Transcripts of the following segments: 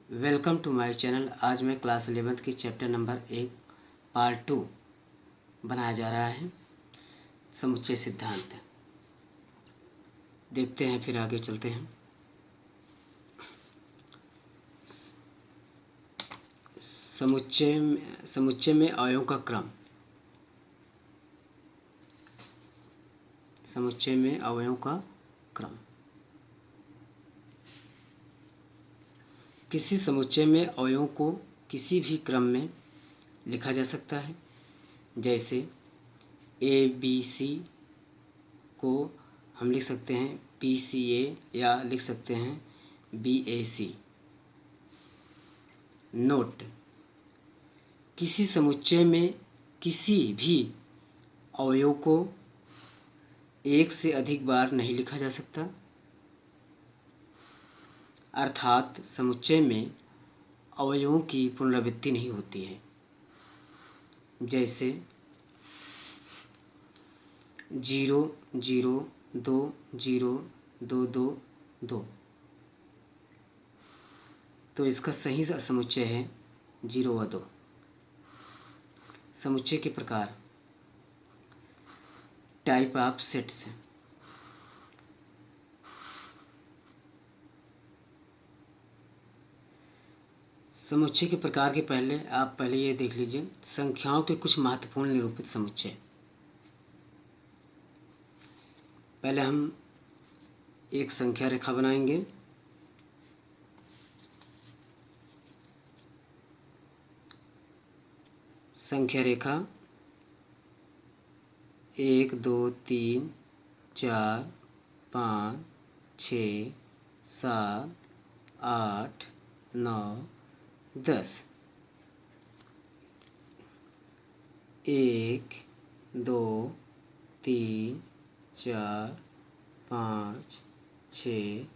Welcome to my channel. आज मैं class 11th की चैप्टर नंबर 1 पार्ट 2 बनाया जा रहा है, समुच्चय सिद्धांत। देखते हैं, फिर आगे चलते हैं। समुच्चय में अवयवों का क्रम। समुच्चय में अवयवों का क्रम। किसी समुच्चय में अवयवों को किसी भी क्रम में लिखा जा सकता है। जैसे ए बी सी को हम लिख सकते हैं PCA या लिख सकते हैं BAC। नोट: किसी समुच्चय में किसी भी अवयव को एक से अधिक बार नहीं लिखा जा सकता, अर्थात समुच्चय में अवयवों की पुनरावृत्ति नहीं होती है। जैसे 0 0 2 0 2 2 2, तो इसका सही समुच्चय है 0 व 2। समुच्चय के प्रकार। Type of sets. समुच्चय के प्रकार के पहले आप ये देख लीजिए, संख्याओं के कुछ महत्वपूर्ण निरूपित समुच्चय। पहले हम एक संख्या रेखा बनाएंगे। संख्या रेखा 1 2 3 4 5 6 7 8 9 10। 1 2 3 4 5 6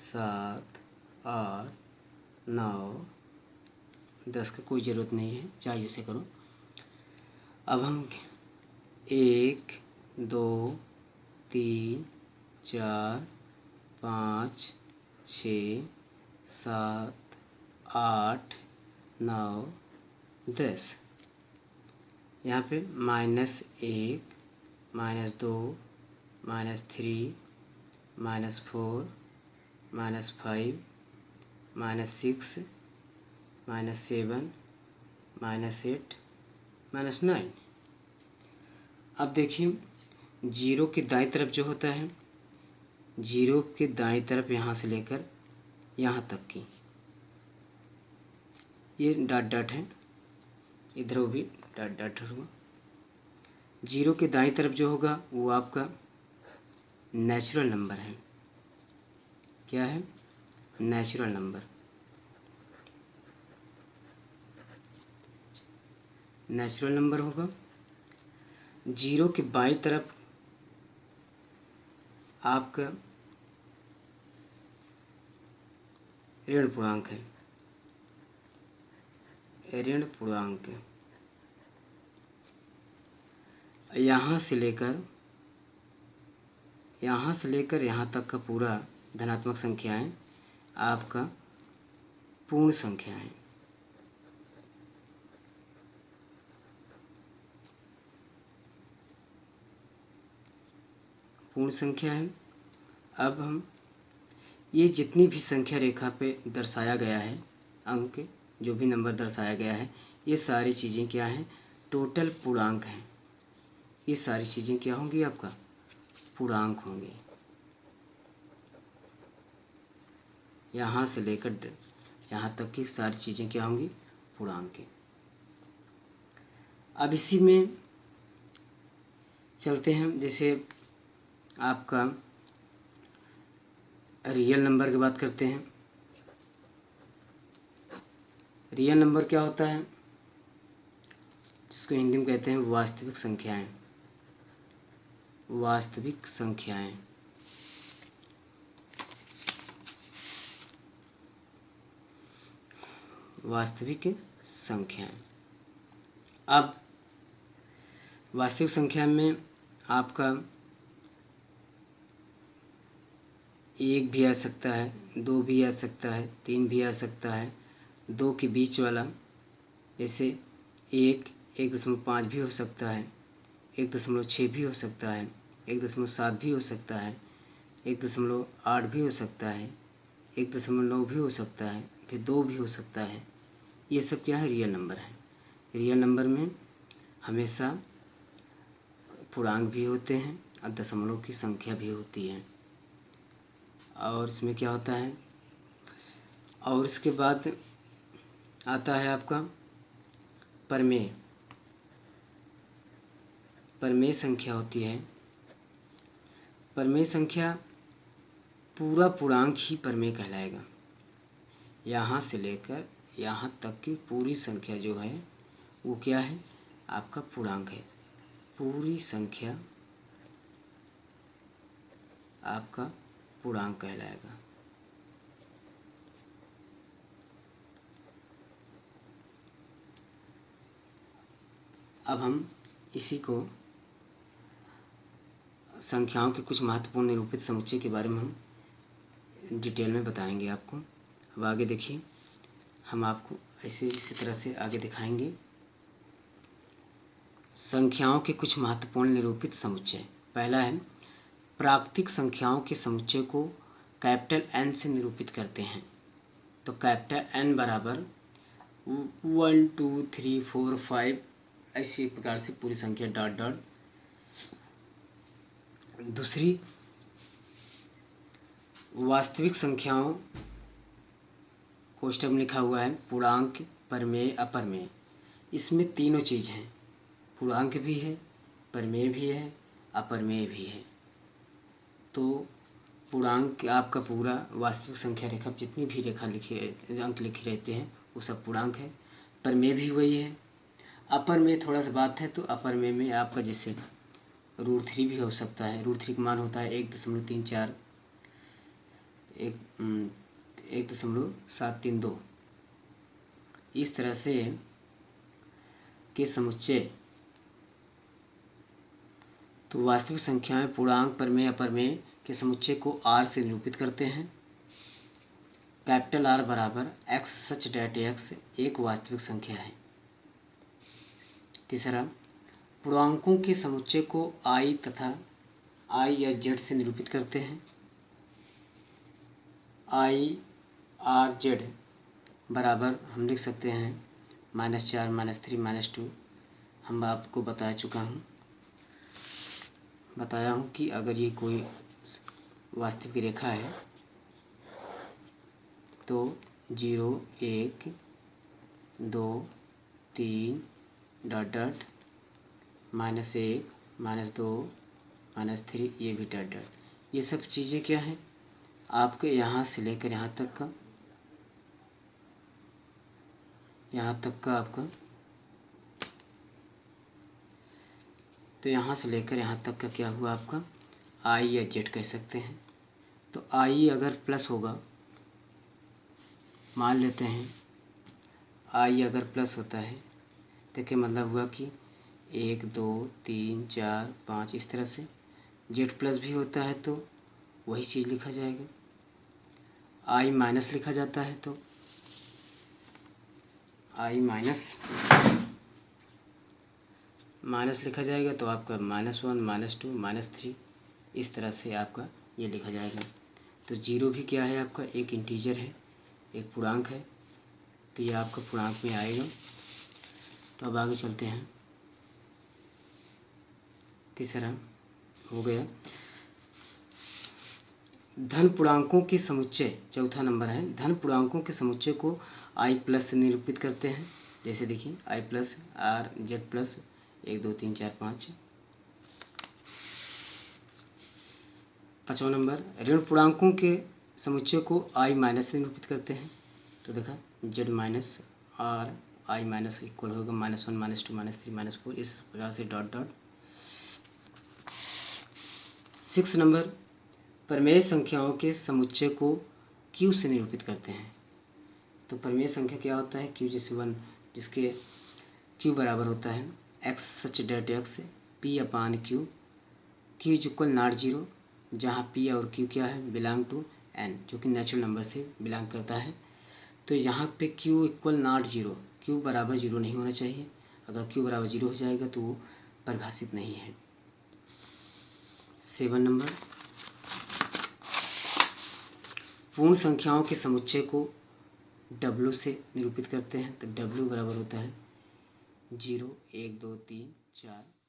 7 8 9 10 का कोई ज़रूरत नहीं है, चाहे जैसे करो। अब हम 1 2 3 4 5 6 7 8 9 10। यहाँ पे -1 -2 -3 -4 -5 -6 -7 -8 -9। अब देखिए, 0 के दाईं तरफ जो होता है, 0 के दाईं तरफ यहाँ से लेकर यहाँ तक की ये डॉट डॉट है, इधर वो भी डॉट डॉट होगा। 0 के दाईं तरफ जो होगा वो आपका नेचुरल नंबर है। क्या है? Natural number. नेचुरल नंबर होगा। 0 के बाईं तरफ आपका ऋण पूर्णांक है। ऋण पूर्णांक यहाँ से लेकर यहाँ तक का पूरा धनात्मक संख्याएं आपका पूर्ण संख्या है। पूर्ण संख्या है। अब हम ये जितनी भी संख्या रेखा पे दर्शाया गया है, अंक जो भी नंबर दर्शाया गया है, ये सारी चीज़ें क्या हैं? टोटल पूर्णांक हैं। ये सारी चीज़ें क्या होंगी? आपका पूर्णांक होंगे। यहाँ से लेकर यहाँ तक की सारी चीज़ें क्या होंगी? पूर्णांक। अब इसी में चलते हैं। जैसे आपका रियल नंबर की बात करते हैं। रियल नंबर क्या होता है? जिसको हिंदी में कहते हैं वास्तविक संख्याएं। वास्तविक संख्याएं। वास्तविक संख्याएं। अब वास्तविक संख्या में आपका 1 भी आ सकता है, 2 भी आ सकता है, 3 भी आ सकता है, 2 के बीच वाला, जैसे 1.5 भी हो सकता है, 1.6 भी हो सकता है, 1.7 भी हो सकता है, 1.8 भी हो सकता है, 1.9 भी हो सकता है, फिर 2 भी हो सकता है। ये सब क्या है? रियल नंबर है। रियल नंबर में हमेशा पूर्णांक भी होते हैं और दशमलव की संख्या भी होती है। और इसमें क्या होता है, और इसके बाद आता है आपका परमेय। परमेय संख्या होती है। परमेय संख्या पूरा पूर्णांक ही परमेय कहलाएगा। यहाँ से लेकर यहाँ तक की पूरी संख्या जो है वो क्या है? आपका पूर्णांक है। पूरी संख्या आपका पूर्णांक कहलाएगा। अब हम इसी को संख्याओं के कुछ महत्वपूर्ण निरूपित समुच्चय के बारे में हम डिटेल में बताएंगे आपको। अब आगे देखिए, हम आपको इसी तरह से आगे दिखाएंगे संख्याओं के कुछ महत्वपूर्ण निरूपित समुच्चय। पहला है, प्राकृतिक संख्याओं के समुच्चय को कैपिटल एन से निरूपित करते हैं। तो कैपिटल एन बराबर 1 2 3 4 5 ऐसी प्रकार से पूरी संख्या डॉट डॉट। दूसरी, वास्तविक संख्याओं कोष्टक में लिखा हुआ है पूर्णांक, परमेय, अपरमेय। इसमें तीनों चीज़ हैं, पूर्णांक भी है, परमेय भी है, अपरमेय भी है। तो पूर्णांक आपका पूरा वास्तविक संख्या रेखा जितनी भी रेखा लिखी अंक लिखे रहते हैं वो सब पूर्णांक है। परमेय भी वही है। अपरमेय थोड़ा सा बात है, तो अपरमेय में आपका जैसे √3 भी हो सकता है। √3 का मान होता है 1.34 1.732। इस तरह से के समुच्चय। तो वास्तविक संख्याएं पूर्णांक, परमेय, अपरमेय के समुच्चय को R से निरूपित करते हैं। कैपिटल R बराबर x सच डैट x एक वास्तविक संख्या है। तीसरा, पूर्णांकों के समुच्चय को I तथा I या Z से निरूपित करते हैं। I R Z बराबर हम लिख सकते हैं -4 -3 -2। हम आपको बताया हूँ कि अगर ये कोई वास्तविक रेखा है तो 0 1 2 3 डॉट डॉट -1 -2 -3 ये भी डॉट डॉट। ये सब चीज़ें क्या हैं? आपके यहाँ से लेकर यहाँ तक का आपका, तो यहाँ से लेकर यहाँ तक का क्या हुआ आपका? I या Z कह सकते हैं। तो I अगर प्लस होगा, मान लेते हैं I अगर प्लस होता है तो क्या मतलब हुआ कि 1 2 3 4 5 इस तरह से। Z प्लस भी होता है तो वही चीज़ लिखा जाएगा। I माइनस लिखा जाता है तो I माइनस लिखा जाएगा तो आपका -1 -2 -3 इस तरह से आपका ये लिखा जाएगा। तो 0 भी क्या है? आपका एक इंटीजर है, एक पूर्णांक है, तो ये आपका पूर्णांक में आएगा। तो अब आगे चलते हैं। तीसरा हो गया धन पूर्णांकों के समुच्चय। चौथा नंबर है, धन पूर्णांकों के समुच्चय को I प्लस से निरूपित करते हैं। जैसे देखिए I plus R Z plus 1 2 3 4 5। पाँचवा नंबर, ऋण पूर्णांकों के समुच्चय को I माइनस से निरूपित करते हैं। तो देखा Z minus R I minus equal होगा -1 -2 -3 -4 इस प्रकार से डॉट डॉट। 6 नंबर, परमेय संख्याओं के समुच्चय को Q से निरूपित करते हैं। तो परमेय संख्या क्या होता है? Q जैसे 1, जिसके Q बराबर होता है x such that x P upon Q। Q is equal not 0, जहाँ P और Q क्या है? बिलोंग टू N, जो कि नेचुरल नंबर से बिलोंग करता है। तो यहाँ पे q equal not zero, q बराबर जीरो नहीं होना चाहिए। अगर q बराबर जीरो हो जाएगा तो वो परिभाषित नहीं है। 7 नंबर, पूर्ण संख्याओं के समुच्चय को W से निरूपित करते हैं। तो W बराबर होता है 0 1 2 3 4